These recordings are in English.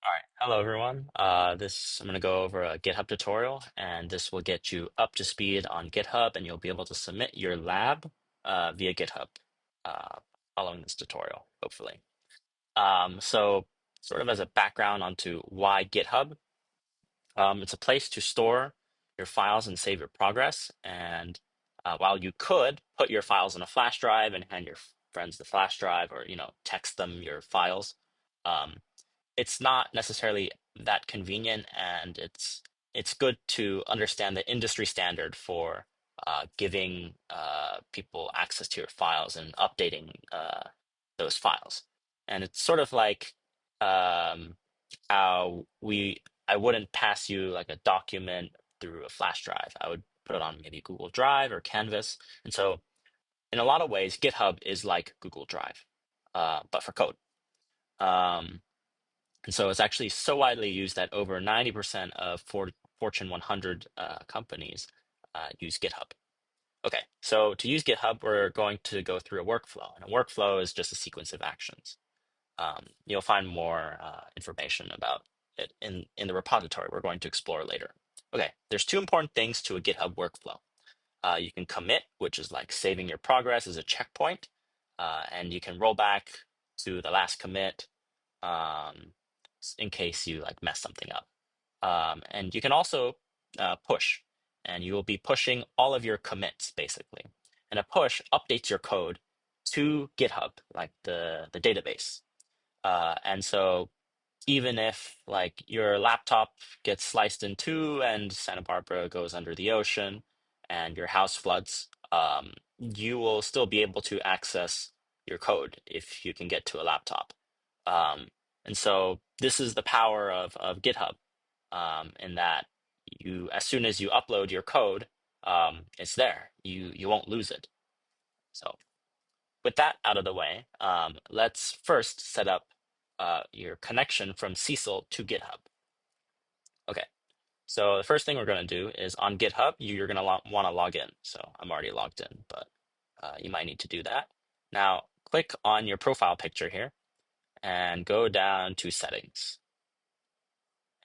All right, hello everyone. I'm going to go over a GitHub tutorial, and this will get you up to speed on GitHub, and you'll be able to submit your lab via GitHub uh, following this tutorial, hopefully. So, sort of as a background onto why GitHub, it's a place to store your files and save your progress. And while you could put your files in a flash drive and hand your friends the flash drive, or text them your files. Um, it's not necessarily that convenient, and it's good to understand the industry standard for giving people access to your files and updating those files. And it's sort of like um, how I wouldn't pass you like a document through a flash drive. I would put it on maybe Google Drive or Canvas. And so in a lot of ways, GitHub is like Google Drive, but for code. Um, and so it's actually so widely used that over 90% of Fortune 100 companies use GitHub. Okay, so to use GitHub, we're going to go through a workflow, and a workflow is just a sequence of actions. You'll find more information about it in the repository we're going to explore later. Okay, there's two important things to a GitHub workflow. You can commit, which is like saving your progress as a checkpoint, and you can roll back to the last commit um, in case you like mess something up. And you can also push, and you will be pushing all of your commits basically. And a push updates your code to GitHub, like the database. And so even if like your laptop gets sliced in two and Santa Barbara goes under the ocean and your house floods, you will still be able to access your code if you can get to a laptop. Um, and so this is the power of GitHub, in that as soon as you upload your code, it's there. You won't lose it. So with that out of the way, let's first set up your connection from Cecil to GitHub. Okay, so the first thing we're going to do is on GitHub, you're going to want to log in. So I'm already logged in, but you might need to do that. Now, click on your profile picture here and go down to settings.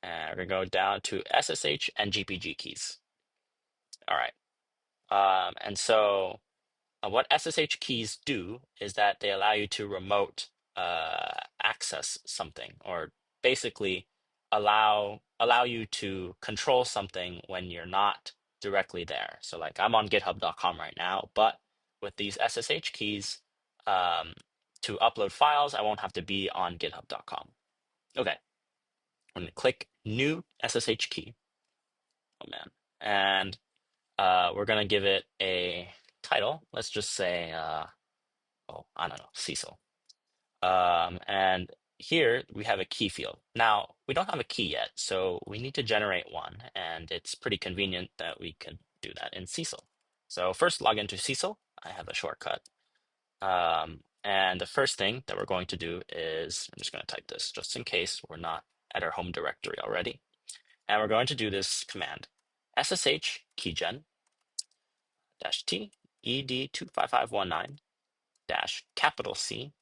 And we're going to go down to SSH and GPG keys. All right. And so what SSH keys do is that they allow you to remote access something, or basically allow you to control something when you're not directly there. So like I'm on github.com right now, but with these SSH keys, um, to upload files, I won't have to be on github.com. Okay, I'm going to click new SSH key. Oh man. And we're going to give it a title. Let's just say oh, I don't know, Cecil. And here we have a key field. Now, we don't have a key yet, so we need to generate one, and it's pretty convenient that we can do that in Cecil. So first log into Cecil. I have a shortcut. And the first thing that we're going to do is, I'm just going to type this just in case we're not at our home directory already. And we're going to do this command, ssh keygen -t ed25519 dash capital C,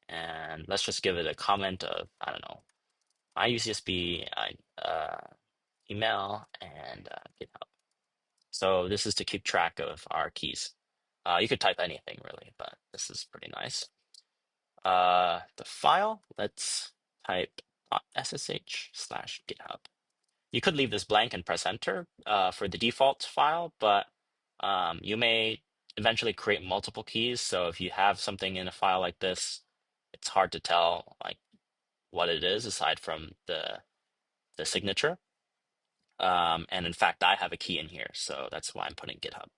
and let's just give it a comment of, I don't know, my UCSB email and GitHub. So this is to keep track of our keys. You could type anything really, but this is pretty nice. The file, let's type .ssh/github. You could leave this blank and press enter for the default file, but you may eventually create multiple keys. So if you have something in a file like this, it's hard to tell like what it is aside from the signature. And in fact, I have a key in here, so that's why I'm putting GitHub.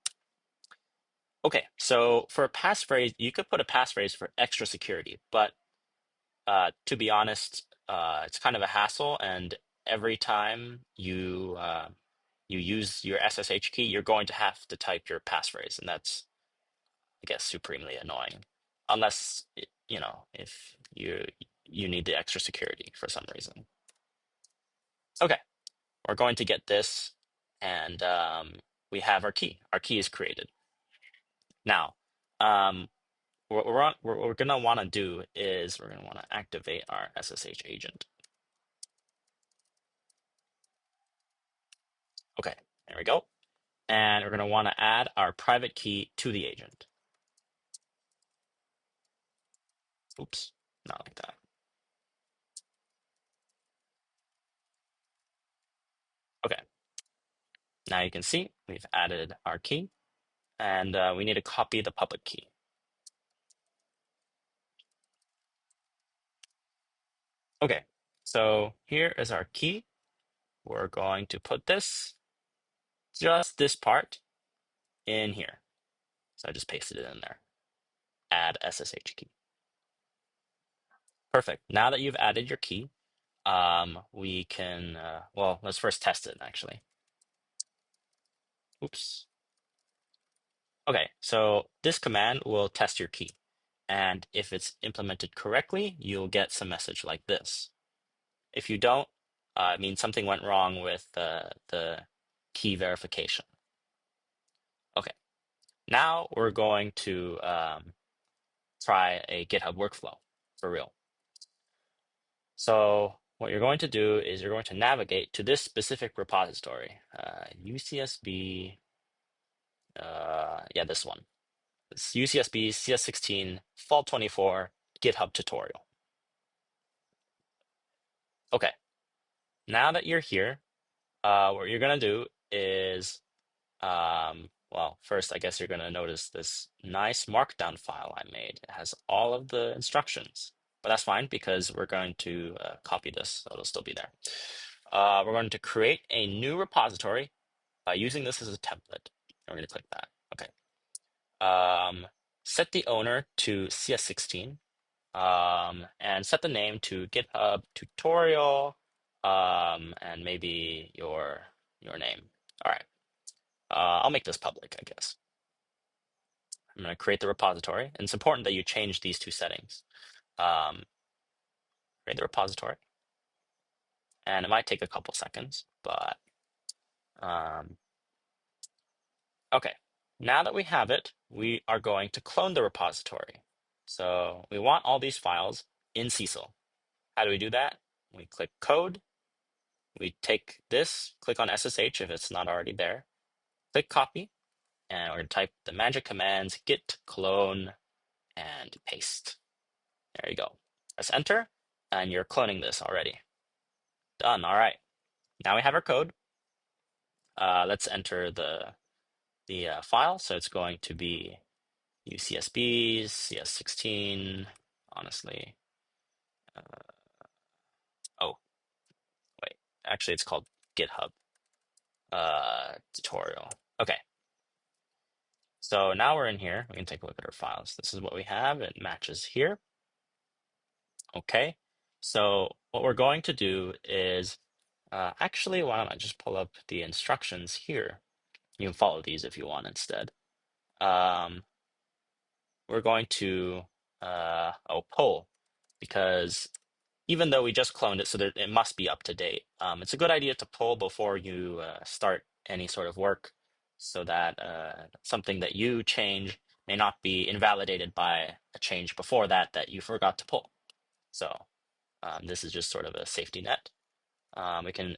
Okay, so for a passphrase, you could put a passphrase for extra security, but to be honest, it's kind of a hassle, and every time you use your SSH key, you're going to have to type your passphrase, and that's, I guess, supremely annoying, unless if you need the extra security for some reason. Okay, we're going to get this, and we have our key. Our key is created. Now, um, what we're going to want to do is we're going to want to activate our SSH agent. Okay, there we go. And we're going to want to add our private key to the agent. Oops, not like that. Okay, now you can see we've added our key, and we need to copy the public key. Okay, so here is our key. We're going to put just this part in here. So I just pasted it in there. Add SSH key. Perfect. Now that you've added your key, we can, well, let's first test it actually. Oops. Okay, so this command will test your key. And if it's implemented correctly, you'll get some message like this. If you don't, it means something went wrong with the key verification. Okay, now we're going to try a GitHub workflow for real. So what you're going to do is you're going to navigate to this specific repository, UCSB, yeah, this one. It's UCSB CS16 Fall 24 GitHub tutorial. Okay, now that you're here, what you're gonna do is, well, first, I guess you're gonna notice this nice markdown file I made. It has all of the instructions, but that's fine because we're going to copy this, so it'll still be there. We're going to create a new repository by using this as a template. We're going to click that. Okay. Set the owner to CS16, and set the name to GitHub tutorial, and maybe your name. All right. I'll make this public, I guess. I'm going to create the repository, and it's important that you change these two settings. Create the repository, and it might take a couple seconds, but um, okay. Now that we have it, we are going to clone the repository. So we want all these files in Cecil. How do we do that? We click code, we take this, click on SSH if it's not already there, click copy, and we're going to type the magic commands git clone and paste. There you go. Press enter, and you're cloning this already. Done. All right. Now we have our code. Let's enter the file. So it's going to be UCSB, CS16, honestly. Uh, oh, wait. Actually, it's called GitHub tutorial. Okay. So now we're in here. We can take a look at our files. This is what we have. It matches here. Okay. So what we're going to do is, actually, why don't I just pull up the instructions here? You can follow these if you want instead. We're going to, poll, because even though we just cloned it, so that it must be up to date. It's a good idea to pull before you start any sort of work, so that something that you change may not be invalidated by a change before that you forgot to pull. So this is just sort of a safety net. We can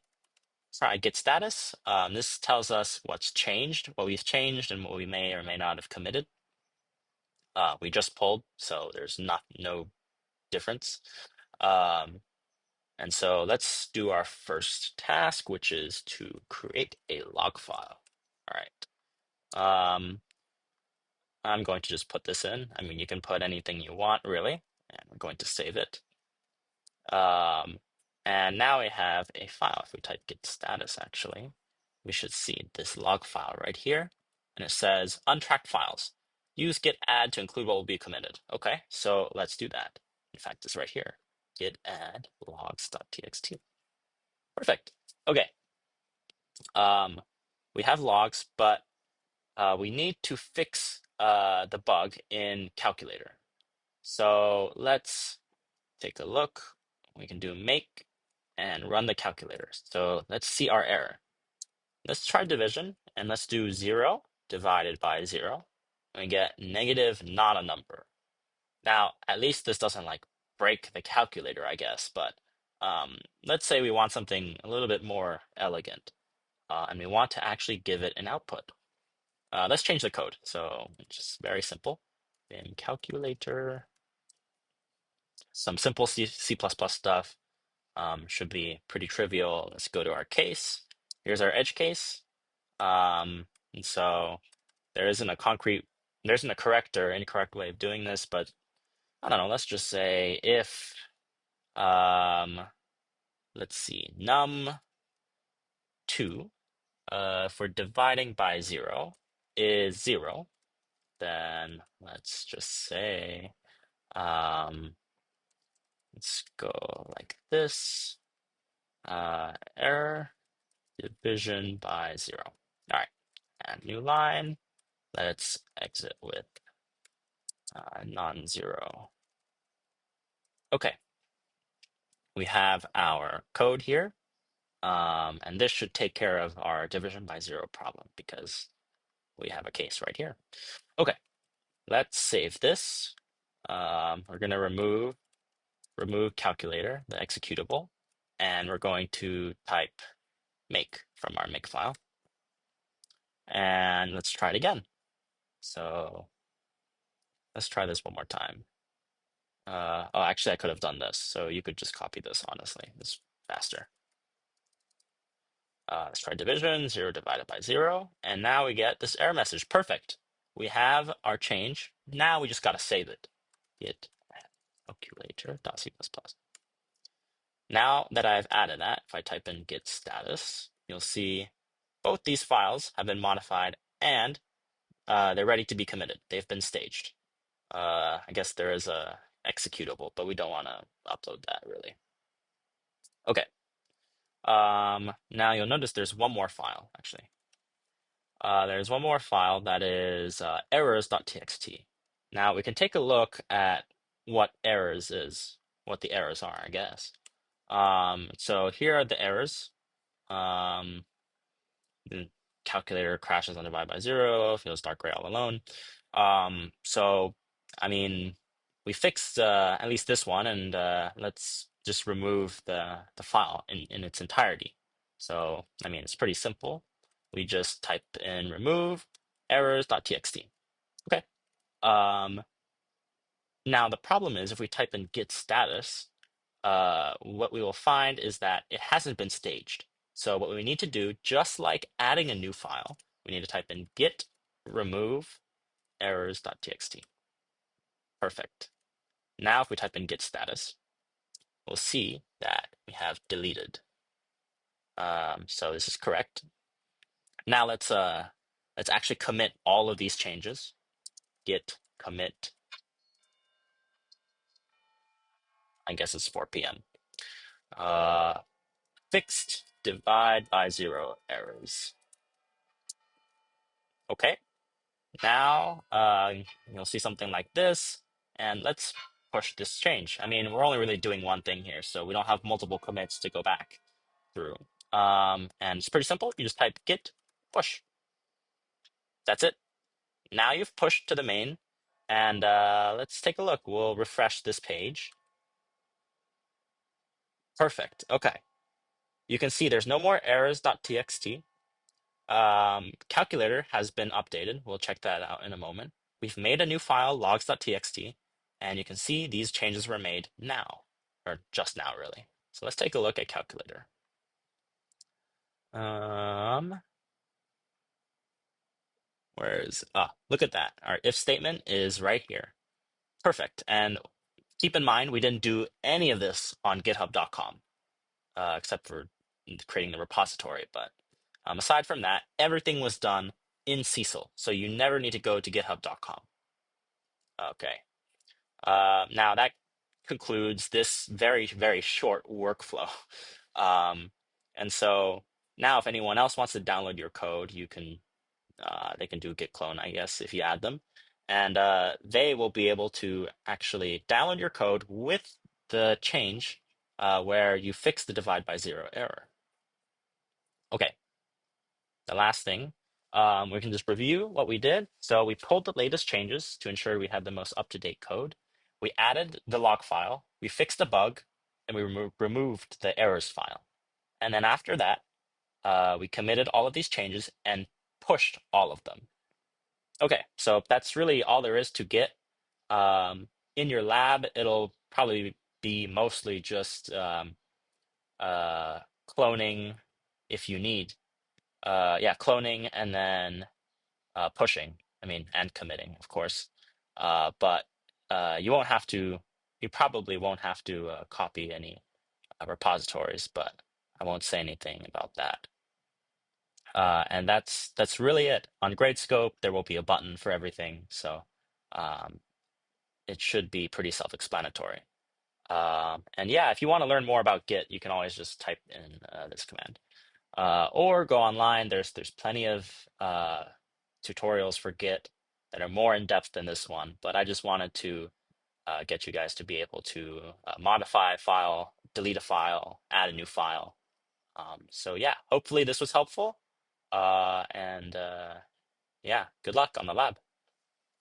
try git status. This tells us what's changed, what we've changed, and what we may or may not have committed. We just pulled, so there's no difference. Um, And so let's do our first task, which is to create a log file. All right. I'm going to just put this in. I mean, you can put anything you want, really. And we're going to save it. And now we have a file. If we type git status, actually, we should see this log file right here. And it says untracked files. Use git add to include what will be committed. Okay, so let's do that. In fact, it's right here. Git add logs.txt. Perfect. Okay. We have logs, but we need to fix the bug in calculator. So let's take a look. We can do make and run the calculator. So let's see our error. Let's try division, and let's do 0 divided by 0. And we get negative, not a number. Now, at least this doesn't like break the calculator, I guess, but let's say we want something a little bit more elegant. and we want to actually give it an output. Let's change the code. So it's just very simple. Vim calculator, some simple C++ stuff. Should be pretty trivial. Let's go to our case. Here's our edge case. And so there isn't a correct or incorrect way of doing this, but I don't know. Let's just say if, um, let's see, num2 for dividing by 0 is 0, then let's just say, um, let's go like this, error division by 0. All right, and new line. Let's exit with non-zero. Okay, we have our code here. And this should take care of our division by 0 problem because we have a case right here. Okay, let's save this. We're going to remove calculator, the executable, and we're going to type make from our make file. And let's try it again. So let's try this one more time. Oh, actually, I could have done this. So you could just copy this, honestly. It's faster. Let's try division, 0 divided by 0. And now we get this error message. Perfect. We have our change. Now we just got to save it. Git calculator.c++. Now that I've added that, if I type in git status, you'll see both these files have been modified and they're ready to be committed. They've been staged. I guess there is a executable, but we don't want to upload that really. Okay. Now you'll notice there's one more file, actually. There's one more file that is errors.txt. Now we can take a look at what errors is, what the errors are, I guess. So here are the errors. The calculator crashes on divide by 0, feels dark gray all alone. So, I mean, we fixed at least this one, and let's just remove the file in its entirety. So, I mean, it's pretty simple. We just type in remove errors.txt. Okay. Um, Now the problem is if we type in git status, what we will find is that it hasn't been staged. So what we need to do, just like adding a new file, we need to type in git remove errors.txt. Perfect. Now if we type in git status, we'll see that we have deleted. So this is correct. Now let's actually commit all of these changes. Git commit. I guess it's 4 p.m. Fixed divide by 0 errors. Okay. Now you'll see something like this, and let's push this change. I mean, we're only really doing one thing here, so we don't have multiple commits to go back through. And it's pretty simple. You just type git push. That's it. Now you've pushed to the main, and let's take a look. We'll refresh this page. Perfect. Okay. You can see there's no more errors.txt. Calculator has been updated. We'll check that out in a moment. We've made a new file, logs.txt, and you can see these changes were made now, or just now, really. So let's take a look at calculator. Look at that. Our if statement is right here. Perfect. And keep in mind, we didn't do any of this on github.com, except for creating the repository. But aside from that, everything was done in Cecil. So you never need to go to github.com. Okay. Now that concludes this very, very short workflow. And so now if anyone else wants to download your code, they can do git clone, I guess, if you add them. And they will be able to actually download your code with the change where you fix the divide by 0 error. Okay, the last thing, we can just review what we did. So we pulled the latest changes to ensure we had the most up-to-date code. We added the log file, we fixed a bug, and we removed the errors file. And then after that, we committed all of these changes and pushed all of them. Okay, so that's really all there is to Git. In your lab, it'll probably be mostly just cloning if you need. Yeah, cloning and then pushing. I mean, and committing, of course. But you won't have to. You probably won't have to copy any repositories, but I won't say anything about that. And that's really it. On Gradescope, there will be a button for everything, so um, it should be pretty self-explanatory. And yeah, if you want to learn more about Git, you can always just type in this command. Or go online. There's plenty of tutorials for Git that are more in depth than this one, but I just wanted to get you guys to be able to modify a file, delete a file, add a new file. So yeah, hopefully this was helpful. And yeah, good luck on the lab.